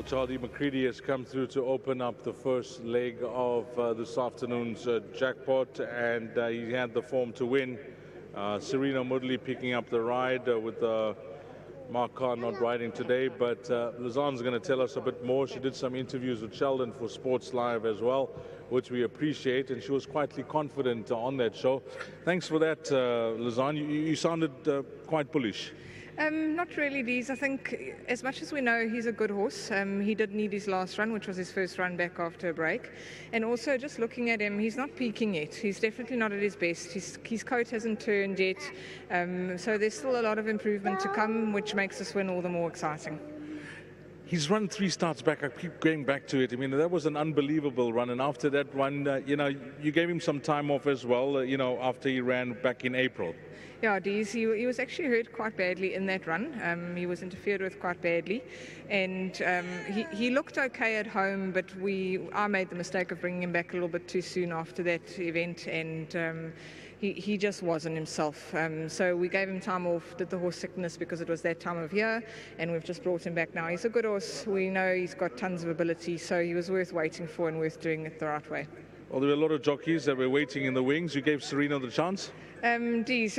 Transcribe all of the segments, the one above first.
Charlie McCready has come through to open up the first leg of this afternoon's jackpot, and he had the form to win. Serena Moodley picking up the ride with Mark Carr not riding today, but Lizanne's going to tell us a bit more. She did some interviews with Sheldon for Sports Live as well, which we appreciate, and she was quietly confident on that show. Thanks for that, Lizanne. You sounded quite bullish. Not really, Dees. I think as much as we know he's a good horse, he did need his last run, which was his first run back after a break. And also just looking at him, he's not peaking yet. He's definitely not at his best. His coat hasn't turned yet. So there's still a lot of improvement to come, which makes this win all the more exciting. He's run 3 starts back. I keep going back to it. I mean, that was an unbelievable run. And after that run, you gave him some time off as well, after he ran back in April. Yeah, Dees, he was actually hurt quite badly in that run. He was interfered with quite badly. And he looked okay at home, but I made the mistake of bringing him back a little bit too soon after that event. And he just wasn't himself. So we gave him time off, did the horse sickness because it was that time of year, and we've just brought him back now. He's a good horse. We know he's got tons of ability, so he was worth waiting for and worth doing it the right way. Well, there were a lot of jockeys that were waiting in the wings. You gave Serena the chance? Dees,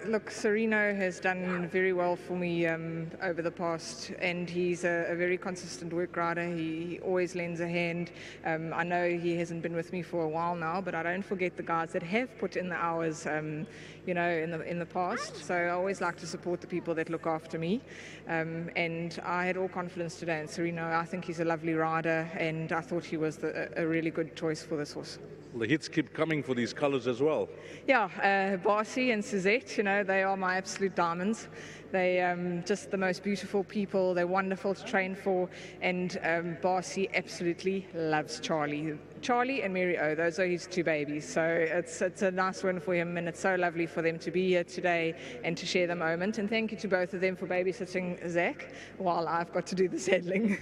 look, Sereno has done very well for me over the past, and he's a very consistent work rider. He always lends a hand. I know he hasn't been with me for a while now, but I don't forget the guys that have put in the hours, in the past. So I always like to support the people that look after me. And I had all confidence today in Sereno. I think he's a lovely rider, and I thought he was a really good choice for this horse. The hits keep coming for these colours as well. Yeah, Barcy and Suzette, they are my absolute diamonds. They just the most beautiful people. They're wonderful to train for, and Barcy absolutely loves Charlie. Charlie and Mary O, those are his 2 babies. So it's a nice win for him, and it's so lovely for them to be here today and to share the moment. And thank you to both of them for babysitting Zach while I've got to do the saddling.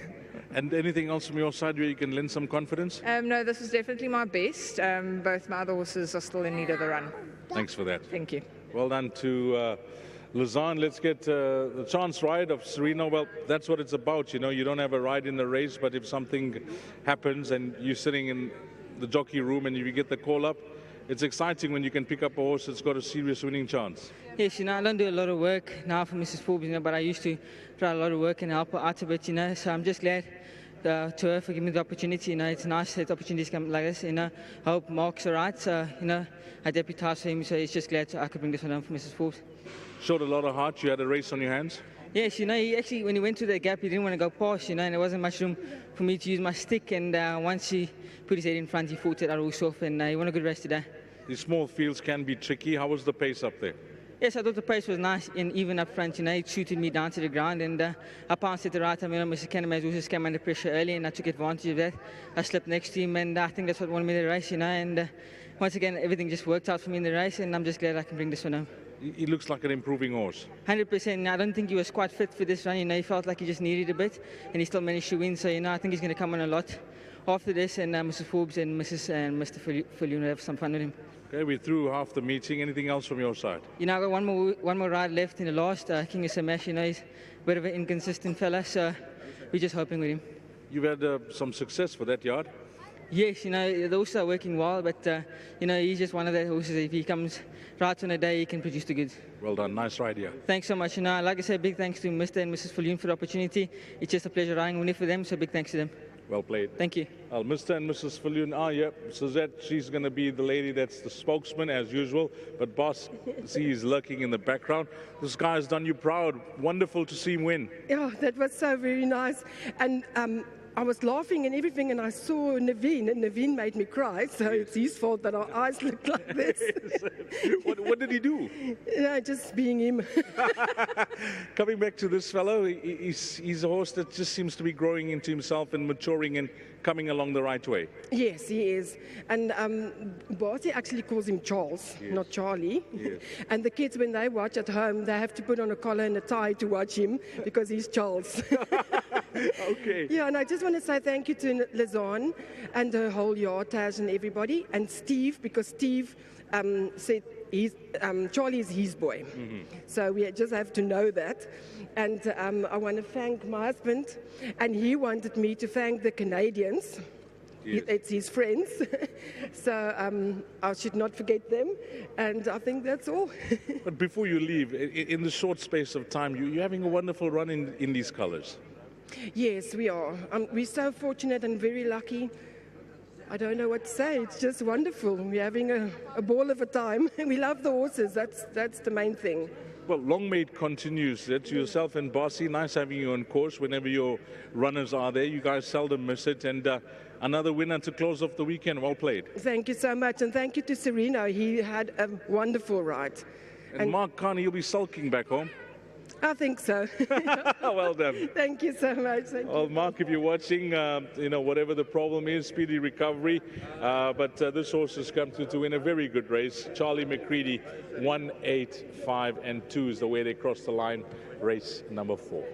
And anything else from your side where you can lend some confidence? No, this was definitely my best. Both my other horses are still in need of the run. Thanks for that. Thank you. Well done to Lizanne. Let's get the chance ride of Serena. Well, that's what it's about. You don't have a ride in the race, but if something happens and you're sitting in the jockey room and you get the call up, it's exciting when you can pick up a horse that's got a serious winning chance. Yes, I don't do a lot of work now for Mrs. Forbes, but I used to try a lot of work and help her out a bit, so I'm just glad to her for giving me the opportunity. It's nice that opportunities come like this. I hope Mark's all right. So, I deputised for him, so it's just glad I could bring this one home for Mrs. Forbes. Showed a lot of heart. You had a race on your hands. Yes, he actually, when he went to the gap, he didn't want to go past, and there wasn't much room for me to use my stick. And once he put his head in front, he fought it out all off, and he won a good race today. These small fields can be tricky. How was the pace up there? Yes, I thought the pace was nice and even up front. It suited me down to the ground, and I pounced at the right time. Mr. Kennemay's also came under pressure early, and I took advantage of that. I slipped next to him, and I think that's what won me the race, And once again, everything just worked out for me in the race, and I'm just glad I can bring this one home. He looks like an improving horse. 100%. I don't think he was quite fit for this run. He felt like he just needed a bit, and he still managed to win. So, I think he's going to come on a lot after this, and Mrs. Forbes and Mr. Fillion will have some fun with him. Okay, we're through half the meeting. Anything else from your side? I got one more ride left in the last. King of Samash, he's a bit of an inconsistent fella, so we're just hoping with him. You've had some success for that yard? Yes, the horses are working well, but he's just one of the horses. If he comes right on a day, he can produce the goods. Well done, nice ride here. Thanks so much. Like I said, big thanks to Mr. and Mrs. Fillion for the opportunity. It's just a pleasure riding winning for them, so big thanks to them. Well played. Thank you. Well, Mr. and Mrs. Fillion are here. Suzette, she's going to be the lady that's the spokesman as usual. But boss, see, he's lurking in the background. This guy has done you proud. Wonderful to see him win. Yeah, that was so very nice. And I was laughing and everything, and I saw Naveen, and Naveen made me cry. So it's his fault that our eyes look like this. What did he do? Just being him. Coming back to this fellow, he's a horse that just seems to be growing into himself and maturing and coming along the right way. Yes, he is. And Barty actually calls him Charles, not Charlie. Yes. And the kids, when they watch at home, they have to put on a collar and a tie to watch him because he's Charles. Okay. Yeah, and I just want to say thank you to Lizanne and the whole yard, Taz and everybody, and Steve, because Steve said Charlie is his boy. So we just have to know that. And I want to thank my husband, and he wanted me to thank the Canadians. Yes. It's his friends. So I should not forget them. And I think that's all. But before you leave, in the short space of time, you're having a wonderful run in these colors. Yes, we are. We're so fortunate and very lucky. I don't know what to say. It's just wonderful. We're having a ball of a time. We love the horses. That's the main thing. Well, Longmaid continues. That's yourself and Bossy. Nice having you on course whenever your runners are there. You guys seldom miss it. And another winner to close off the weekend. Well played. Thank you so much. And thank you to Sereno. He had a wonderful ride. And Mark Carney, you'll be sulking back home. I think so. Well done. Thank you so much. Thank you. Well, Mark, if you're watching, whatever the problem is, speedy recovery. But this horse has come through to win a very good race. Charlie McCready, 1, 8, 5, and 2 is the way they crossed the line. Race number 4.